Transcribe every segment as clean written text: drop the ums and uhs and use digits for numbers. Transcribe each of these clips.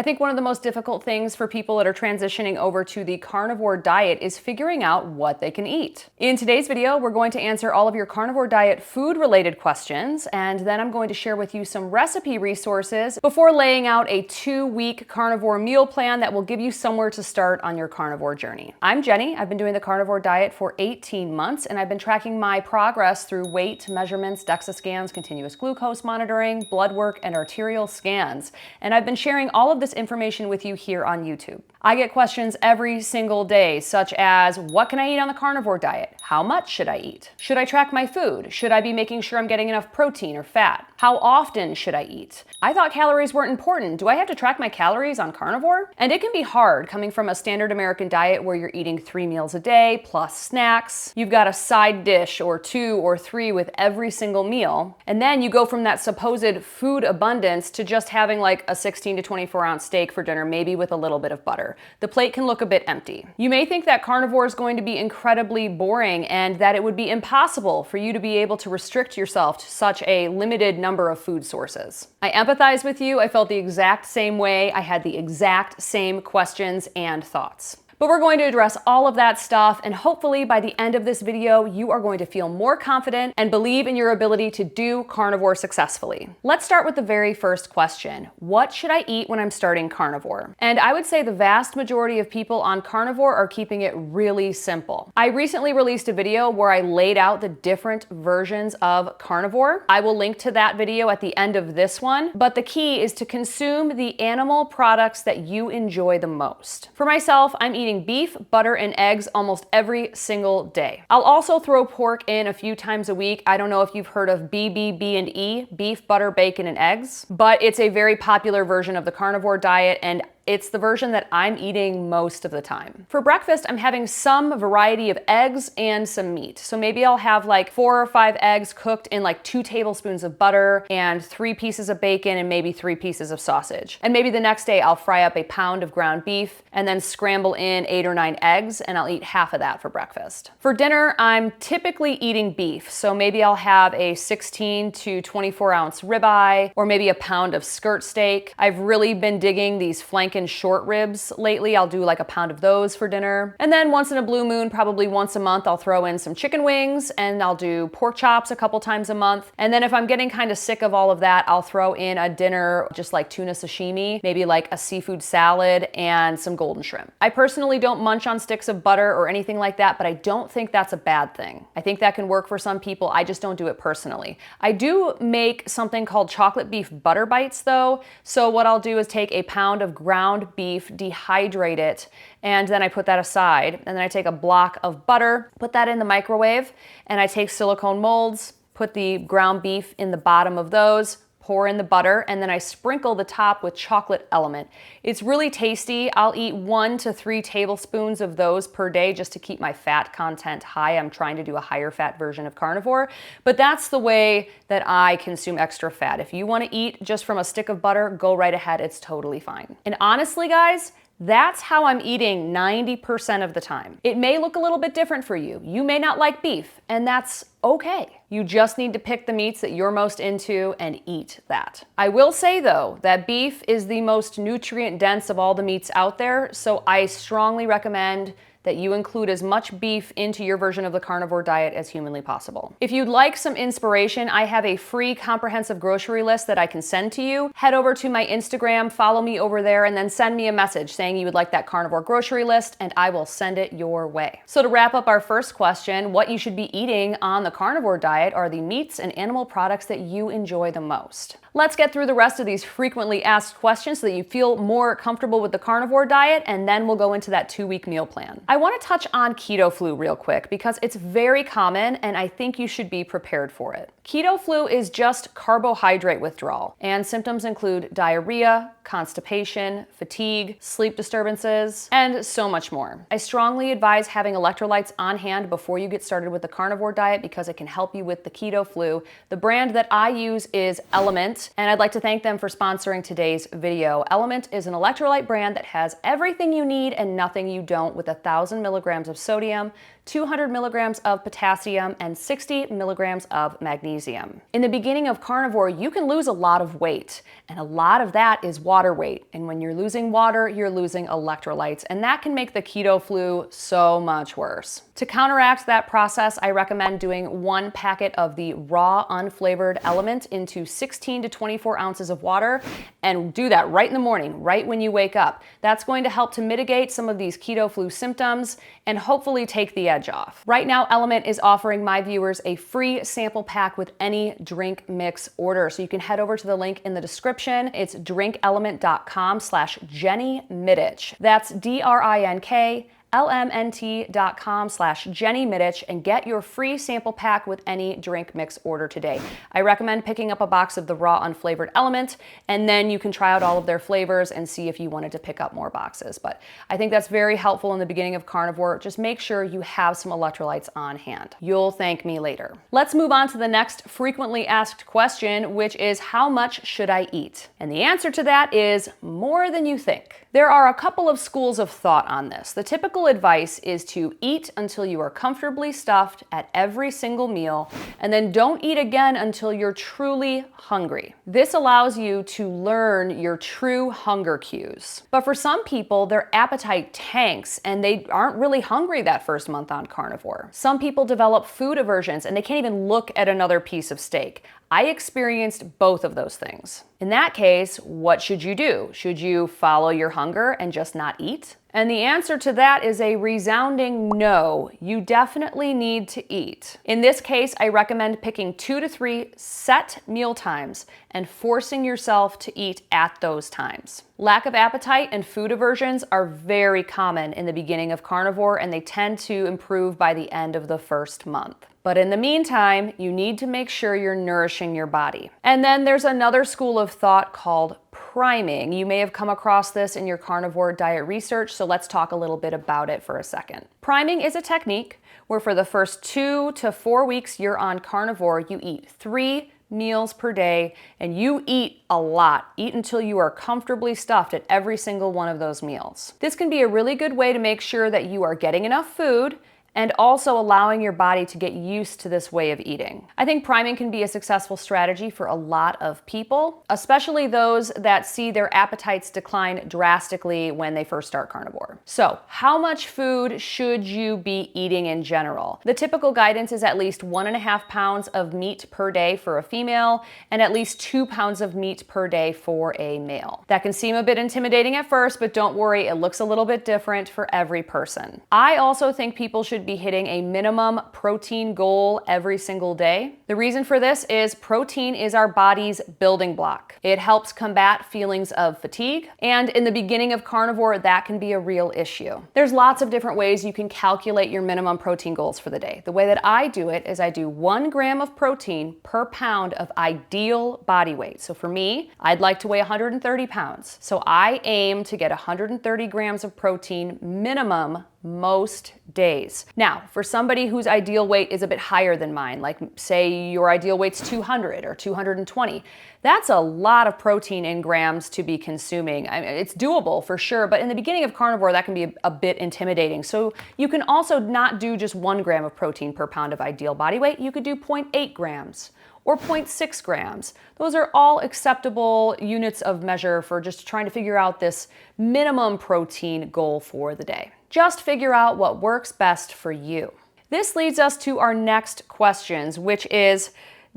I think one of the most difficult things for people that are transitioning over to the carnivore diet is figuring out what they can eat. In today's video, we're going to answer all of your carnivore diet food-related questions, and then I'm going to share with you some recipe resources before laying out a 2-week carnivore meal plan that will give you somewhere to start on your carnivore journey. I'm Jenny. I've been doing the carnivore diet for 18 months, and I've been tracking my progress through weight measurements, DEXA scans, continuous glucose monitoring, blood work, and arterial scans. And I've been sharing all of this information with you here on YouTube. I get questions every single day, such as, what can I eat on the carnivore diet? How much should I eat? Should I track my food? Should I be making sure I'm getting enough protein or fat? How often should I eat? I thought calories weren't important. Do I have to track my calories on carnivore? And it can be hard coming from a standard American diet where you're eating 3 meals a day plus snacks. You've got a side dish or 2 or 3 with every single meal. And then you go from that supposed food abundance to just having like a 16 to 24 ounce steak for dinner, maybe with a little bit of butter. The plate can look a bit empty. You may think that carnivore is going to be incredibly boring and that it would be impossible for you to be able to restrict yourself to such a limited number of food sources. I empathize with you. I felt the exact same way. I had the exact same questions and thoughts. But we're going to address all of that stuff, and hopefully by the end of this video, you are going to feel more confident and believe in your ability to do carnivore successfully. Let's start with the very first question. What should I eat when I'm starting carnivore? And I would say the vast majority of people on carnivore are keeping it really simple. I recently released a video where I laid out the different versions of carnivore. I will link to that video at the end of this one, but the key is to consume the animal products that you enjoy the most. For myself, I'm eating beef, butter, and eggs almost every single day. I'll also throw pork in a few times a week. I don't know if you've heard of BBB&E, beef, butter, bacon, and eggs, but it's a very popular version of the carnivore diet, and it's the version that I'm eating most of the time. For breakfast, I'm having some variety of eggs and some meat. So maybe I'll have like 4 or 5 eggs cooked in like 2 tablespoons of butter and 3 pieces of bacon and maybe 3 pieces of sausage. And maybe the next day I'll fry up a pound of ground beef and then scramble in 8 or 9 eggs, and I'll eat half of that for breakfast. For dinner, I'm typically eating beef. So maybe I'll have a 16 to 24 ounce ribeye or maybe a pound of skirt steak. I've really been digging these flanken short ribs lately. I'll do like a pound of those for dinner. And then once in a blue moon, probably once a month, I'll throw in some chicken wings, and I'll do pork chops a couple times a month. And then if I'm getting kind of sick of all of that, I'll throw in a dinner just like tuna sashimi, maybe like a seafood salad and some golden shrimp. I personally don't munch on sticks of butter or anything like that, but I don't think that's a bad thing. I think that can work for some people. I just don't do it personally. I do make something called chocolate beef butter bites though. So what I'll do is take a pound of ground beef, dehydrate it, and then I put that aside. And then I take a block of butter, put that in the microwave, and I take silicone molds, put the ground beef in the bottom of those, pour in the butter, and then I sprinkle the top with chocolate element. It's really tasty. I'll eat 1 to 3 tablespoons of those per day just to keep my fat content high. I'm trying to do a higher fat version of carnivore, but that's the way that I consume extra fat. If you want to eat just from a stick of butter, go right ahead. It's totally fine. And honestly, guys, that's how I'm eating 90% of the time. It may look a little bit different for you. You may not like beef, and that's okay. You just need to pick the meats that you're most into and eat that. I will say though, that beef is the most nutrient dense of all the meats out there, so I strongly recommend that you include as much beef into your version of the carnivore diet as humanly possible. If you'd like some inspiration, I have a free comprehensive grocery list that I can send to you. Head over to my Instagram, follow me over there, and then send me a message saying you would like that carnivore grocery list, and I will send it your way. So to wrap up our first question, what you should be eating on the carnivore diet are the meats and animal products that you enjoy the most. Let's get through the rest of these frequently asked questions so that you feel more comfortable with the carnivore diet, and then we'll go into that 2-week meal plan. I want to touch on keto flu real quick because it's very common and I think you should be prepared for it. Keto flu is just carbohydrate withdrawal, and symptoms include diarrhea, constipation, fatigue, sleep disturbances, and so much more. I strongly advise having electrolytes on hand before you get started with the carnivore diet because it can help you with the keto flu. The brand that I use is Element, and I'd like to thank them for sponsoring today's video. Element is an electrolyte brand that has everything you need and nothing you don't, with 1,000 milligrams of sodium, 200 milligrams of potassium, and 60 milligrams of magnesium. In the beginning of carnivore, you can lose a lot of weight, and a lot of that is water weight. And when you're losing water, you're losing electrolytes, and that can make the keto flu so much worse. To counteract that process, I recommend doing 1 packet of the raw unflavored element into 16 to 24 ounces of water, and do that right in the morning, right when you wake up. That's going to help to mitigate some of these keto flu symptoms and hopefully take the edge off. Right now, Element is offering my viewers a free sample pack with any drink mix order. So you can head over to the link in the description. It's drinkelement.com/Jenny Mitich. That's DRINKLMNT.com/Jenny Mitich and get your free sample pack with any drink mix order today. I recommend picking up a box of the raw unflavored Element, and then you can try out all of their flavors and see if you wanted to pick up more boxes. But I think that's very helpful in the beginning of carnivore. Just make sure you have some electrolytes on hand. You'll thank me later. Let's move on to the next frequently asked question, which is how much should I eat? And the answer to that is more than you think. There are a couple of schools of thought on this. The typical advice is to eat until you are comfortably stuffed at every single meal, and then don't eat again until you're truly hungry. This allows you to learn your true hunger cues. But for some people, their appetite tanks and they aren't really hungry that first month on carnivore. Some people develop food aversions and they can't even look at another piece of steak. I experienced both of those things. In that case, what should you do? Should you follow your hunger and just not eat? And the answer to that is a resounding no. You definitely need to eat. In this case, I recommend picking 2 to 3 set meal times and forcing yourself to eat at those times. Lack of appetite and food aversions are very common in the beginning of carnivore, and they tend to improve by the end of the first month. But in the meantime, you need to make sure you're nourishing your body. And then there's another school of thought called priming. You may have come across this in your carnivore diet research, so let's talk a little bit about it for a second. Priming is a technique where for the first 2 to 4 weeks you're on carnivore, you eat 3 meals per day, and you eat a lot. Eat until you are comfortably stuffed at every single one of those meals. This can be a really good way to make sure that you are getting enough food and also allowing your body to get used to this way of eating. I think priming can be a successful strategy for a lot of people, especially those that see their appetites decline drastically when they first start carnivore. So, how much food should you be eating in general? The typical guidance is at least 1.5 pounds of meat per day for a female and at least 2 pounds of meat per day for a male. That can seem a bit intimidating at first, but don't worry, it looks a little bit different for every person. I also think people should be hitting a minimum protein goal every single day. The reason for this is protein is our body's building block. It helps combat feelings of fatigue, and in the beginning of carnivore, that can be a real issue. There's lots of different ways you can calculate your minimum protein goals for the day. The way that I do it is I do 1 gram of protein per pound of ideal body weight. So for me, I'd like to weigh 130 pounds. So I aim to get 130 grams of protein minimum most days. Now, for somebody whose ideal weight is a bit higher than mine, like say your ideal weight's 200 or 220, that's a lot of protein in grams to be consuming. I mean, it's doable for sure, but in the beginning of carnivore, that can be a bit intimidating. So you can also not do just 1 gram of protein per pound of ideal body weight. You could do 0.8 grams. Or 0.6 grams. Those are all acceptable units of measure for just trying to figure out this minimum protein goal for the day. Just figure out what works best for you. This leads us to our next questions, which is,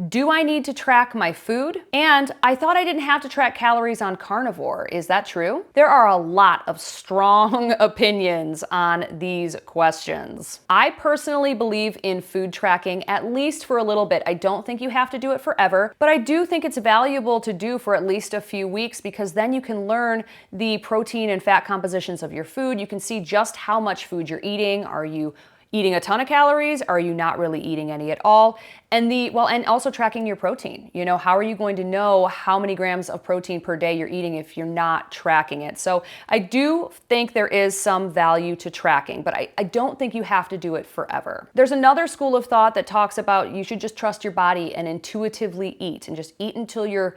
do I need to track my food? And I thought I didn't have to track calories on carnivore. Is that true? There are a lot of strong opinions on these questions. I personally believe in food tracking, at least for a little bit. I don't think you have to do it forever, but I do think it's valuable to do for at least a few weeks, because then you can learn the protein and fat compositions of your food. You can see just how much food you're eating. Are you eating a ton of calories? Are you not really eating any at all? And also tracking your protein. You know, how are you going to know how many grams of protein per day you're eating if you're not tracking it? So I do think there is some value to tracking, but I don't think you have to do it forever. There's another school of thought that talks about you should just trust your body and intuitively eat, and just eat until you're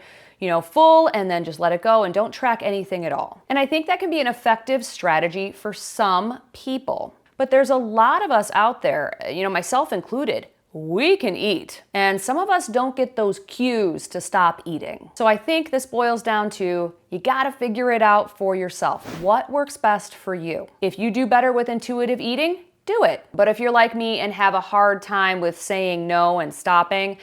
full, and then just let it go and don't track anything at all. And I think that can be an effective strategy for some people. But there's a lot of us out there, myself included, we can eat. And some of us don't get those cues to stop eating. So I think this boils down to you gotta figure it out for yourself. What works best for you? If you do better with intuitive eating, do it. But if you're like me and have a hard time with saying no and stopping,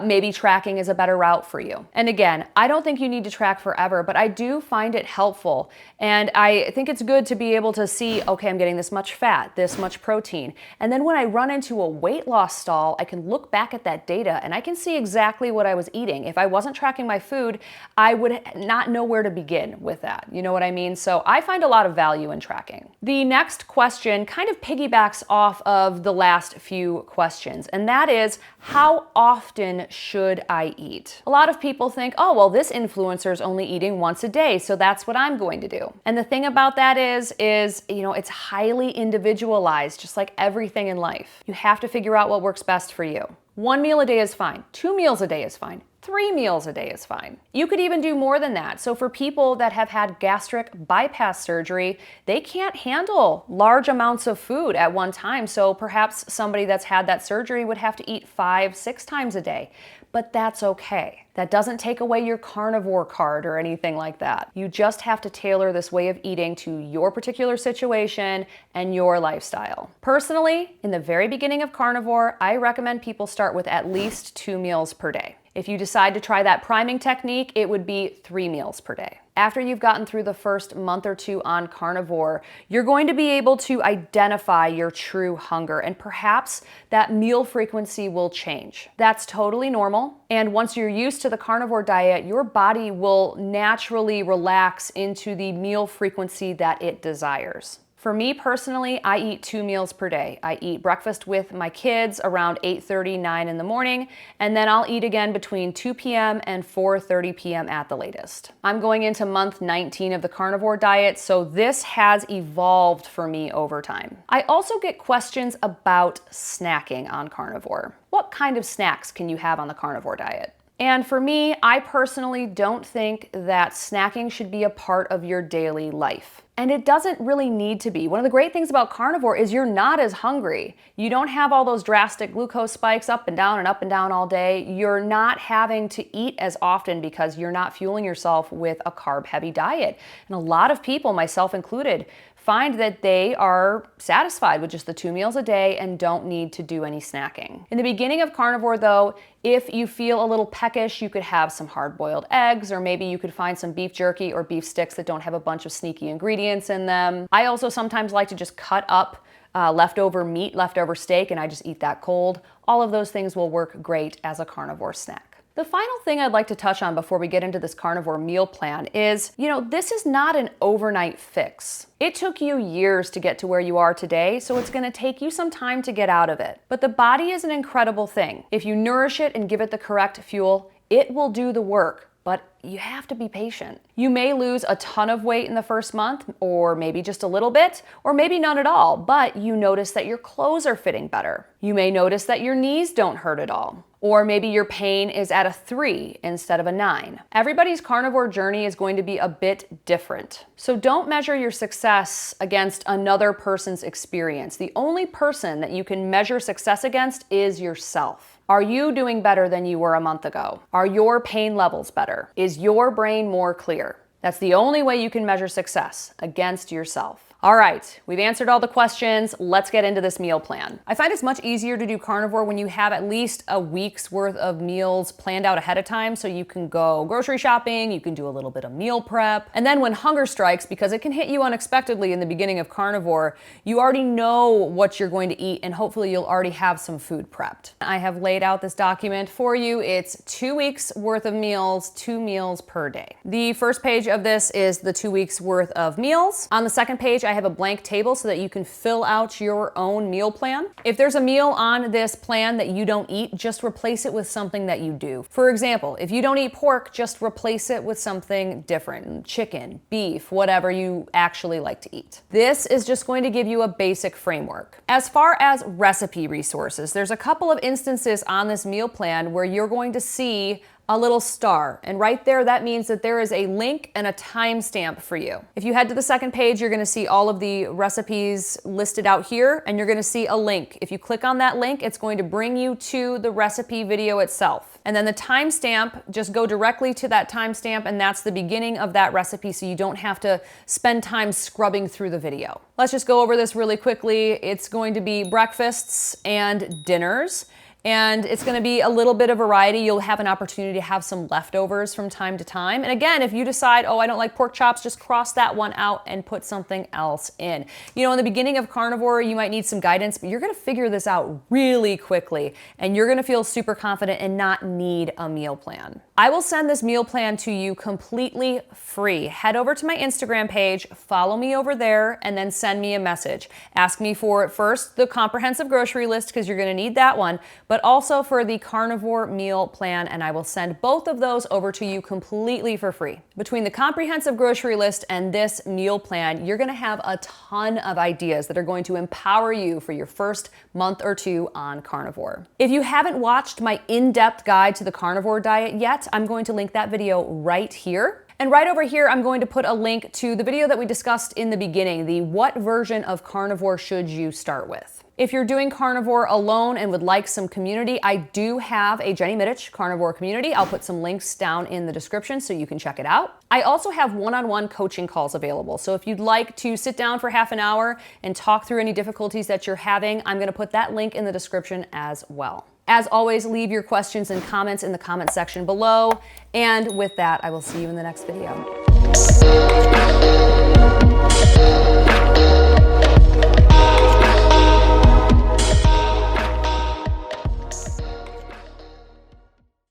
maybe tracking is a better route for you. And again, I don't think you need to track forever, but I do find it helpful. And I think it's good to be able to see, okay, I'm getting this much fat, this much protein. And then when I run into a weight loss stall, I can look back at that data and I can see exactly what I was eating. If I wasn't tracking my food, I would not know where to begin with that. You know what I mean? So I find a lot of value in tracking. The next question kind of piggybacks off of the last few questions, and that is, how often should I eat? A lot of people think, oh, well, this influencer is only eating once a day, so that's what I'm going to do. And the thing about that is, it's highly individualized, just like everything in life. You have to figure out what works best for you. 1 meal a day is fine. 2 meals a day is fine. 3 meals a day is fine. You could even do more than that. So for people that have had gastric bypass surgery, they can't handle large amounts of food at one time. So perhaps somebody that's had that surgery would have to eat 5-6 times a day. But that's okay. That doesn't take away your carnivore card or anything like that. You just have to tailor this way of eating to your particular situation and your lifestyle. Personally, in the very beginning of carnivore, I recommend people start with at least 2 meals per day. If you decide to try that priming technique, it would be 3 meals per day. After you've gotten through the first month or 2 on carnivore, you're going to be able to identify your true hunger, and perhaps that meal frequency will change. That's totally normal. And once you're used to the carnivore diet, your body will naturally relax into the meal frequency that it desires. For me personally, I eat 2 meals per day. I eat breakfast with my kids around 8:30, 9 in the morning, and then I'll eat again between 2 p.m. and 4:30 p.m. at the latest. I'm going into month 19 of the carnivore diet, so this has evolved for me over time. I also get questions about snacking on carnivore. What kind of snacks can you have on the carnivore diet? And for me, I personally don't think that snacking should be a part of your daily life. And it doesn't really need to be. One of the great things about carnivore is you're not as hungry. You don't have all those drastic glucose spikes up and down all day. You're not having to eat as often because you're not fueling yourself with a carb-heavy diet. And a lot of people, myself included, find that they are satisfied with just the 2 meals a day and don't need to do any snacking. In the beginning of carnivore though, if you feel a little peckish, you could have some hard-boiled eggs, or maybe you could find some beef jerky or beef sticks that don't have a bunch of sneaky ingredients in them. I also sometimes like to just cut up leftover meat, leftover steak, and I just eat that cold. All of those things will work great as a carnivore snack. The final thing I'd like to touch on before we get into this carnivore meal plan is, this is not an overnight fix. It took you years to get to where you are today, so it's gonna take you some time to get out of it. But the body is an incredible thing. If you nourish it and give it the correct fuel, it will do the work. But you have to be patient. You may lose a ton of weight in the first month, or maybe just a little bit, or maybe none at all, but you notice that your clothes are fitting better. You may notice that your knees don't hurt at all. Or maybe your pain is at a 3 instead of a 9. Everybody's carnivore journey is going to be a bit different. So don't measure your success against another person's experience. The only person that you can measure success against is yourself. Are you doing better than you were a month ago? Are your pain levels better? Is your brain more clear? That's the only way you can measure success, against yourself. All right, we've answered all the questions. Let's get into this meal plan. I find it's much easier to do carnivore when you have at least a week's worth of meals planned out ahead of time, so you can go grocery shopping, you can do a little bit of meal prep, and then when hunger strikes, because it can hit you unexpectedly in the beginning of carnivore, you already know what you're going to eat, and hopefully you'll already have some food prepped. I have laid out this document for you. It's 2 weeks worth of meals, 2 meals per day. The first page of this is the 2 weeks worth of meals. On the second page, I have a blank table so that you can fill out your own meal plan. If there's a meal on this plan that you don't eat, just replace it with something that you do. For example, if you don't eat pork, just replace it with something different. Chicken, beef, whatever you actually like to eat. This is just going to give you a basic framework. As far as recipe resources, there's a couple of instances on this meal plan where you're going to see a little star. And right there, that means that there is a link and a timestamp for you. If you head to the second page, you're gonna see all of the recipes listed out here, and you're gonna see a link. If you click on that link, it's going to bring you to the recipe video itself. And then the timestamp, just go directly to that timestamp, and that's the beginning of that recipe, so you don't have to spend time scrubbing through the video. Let's just go over this really quickly. It's going to be breakfasts and dinners. And it's gonna be a little bit of variety. You'll have an opportunity to have some leftovers from time to time. And again, if you decide, oh, I don't like pork chops, just cross that one out and put something else in. You know, in the beginning of carnivore, you might need some guidance, but you're gonna figure this out really quickly, and you're gonna feel super confident and not need a meal plan. I will send this meal plan to you completely free. Head over to my Instagram page, follow me over there, and then send me a message. Ask me for, first, the comprehensive grocery list, because you're gonna need that one, but also for the carnivore meal plan, and I will send both of those over to you completely for free. Between the comprehensive grocery list and this meal plan, you're gonna have a ton of ideas that are going to empower you for your first month or two on carnivore. If you haven't watched my in-depth guide to the carnivore diet yet, I'm going to link that video right here. And right over here, I'm going to put a link to the video that we discussed in the beginning, the what version of carnivore should you start with. If you're doing carnivore alone and would like some community, I do have a Jenny Mitich Carnivore Community. I'll put some links down in the description so you can check it out. I also have one-on-one coaching calls available. So if you'd like to sit down for half an hour and talk through any difficulties that you're having, I'm gonna put that link in the description as well. As always, leave your questions and comments in the comment section below. And with that, I will see you in the next video.